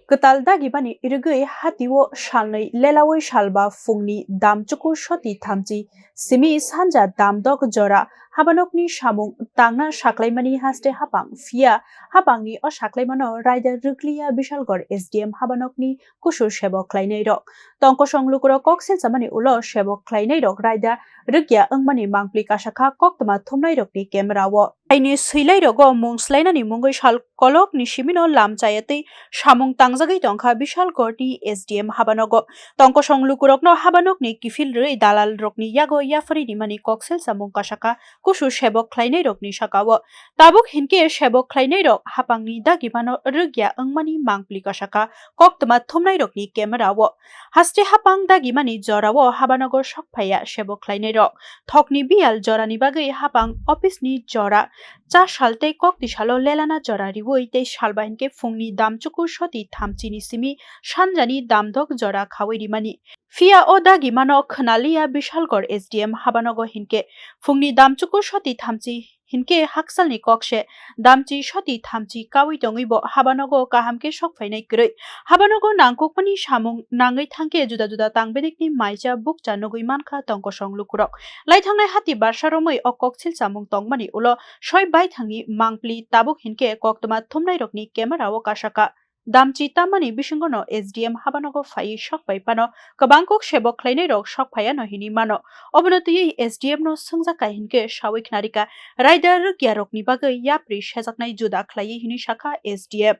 Ketal dagimani irgui hatiwo shalnai lelawai shalba fungni damchuku shoti thamchi simi sanja damdok jora Habanokni samung tangna saklaimani haste Haphang phia Haphangni o saklaimano raida rukliya bishalgor SDM Habanokni kusur sebok khwlainairok tongko songlukuro koksil samani ulo sebok khwlainairok raida rukya angmani mangpli kasakha koktama thumnairokni camerawo aini suilairogo mungslainani mungoi sal kolok ni simino lamchayatei samung tangjagoi tongkha bishal gorni SDM Habanogo tongko songlukuro Habanokni kifil rei dalal rokni yago yafari mani koksel samung kasaka kusur sebok khwlainairokni sakawo tabuk hinke sebok khwlainairok Haphangni dagimano rugya angmani mangpli kasaka koktama thumnairokni camerawo haste Haphang dagimani jorao Habanogo sokphaiya sebok khwlainairok thokni bial jorani bagai Haphang office ni jora cha salte kokti salo lelana jora riwoi tei salba hinke fungni damchuku shoti thamchini simi sanjani damdok jora khawai rimani Fia o dagimano khnalia bishalgor SDM Habanogo hinke fungni damchuku shoti thamchi hinke haksalni kokshe damchi shoti thamchi kawi tongibo Habanogo kahamke sokphainai kroi Habanogo nangkukmani samung nangai thangke juda juda tangbedikni maija bukcha nugui mankha tongko songlukurok laithangnai hati barsaromoi o koksil samung tongmani ulo soi bai thangi mangpli tabuk hinke koktoma thumnairokni camerao kasaka damchi tamani bisingono SDM Habanogo phai sokpai pano kabangkok sebok khwlainairok sokphaiya no hini mano obonotui SDM no sungjakai hinke sawi knarika raida rukyarokni bagai yapri sejaknai juda khlai hini shakha SDM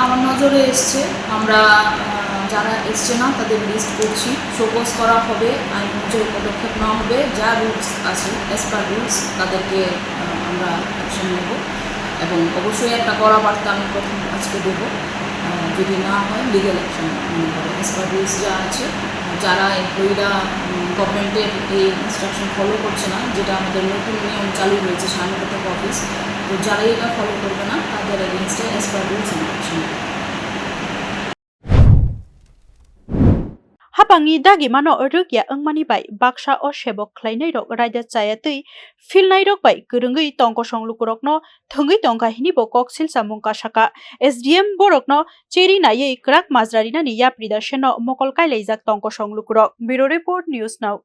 আমার নজরে এসছে আমরা যারা এসছে না তাদের list করছি show cause করা হবে আইন অনুযায়ী পদক্ষেপ নেওয়া হবে যা রুলস আছে অ্যাজ পার রুলস তাদেরকে আমরা অ্যাকশন নেব এবং অবশ্যই একটা কড়া বার্তা আমি প্রথম আজকে দেবো যদি না হয় লিগ্যাল অ্যাকশন মনে হবে অ্যাজ পার রুলস যা আছে যারা এমপ্লয়িরা গভর্নমেন্টের এই ইনস্ট্রাকশন ফলো করছে না যেটা আমাদের নতুন নিয়ম চালু হয়েছে সাংগঠনিক অফিস তো যারা এটা ফলো করবে না তাদের এগেনস্টে as per rules action Haphangni dagimano rugya angmani bai baksa o sebok khwlainairok raida chayatei filnairok bai kurungui tongko songlukurokno thungui tongka hinibo koksil samung kasaka SDM borokno cheri naiei krak majrari nani yaprida seno mokol kailaijak tongko songlukurok Bureau Report News Now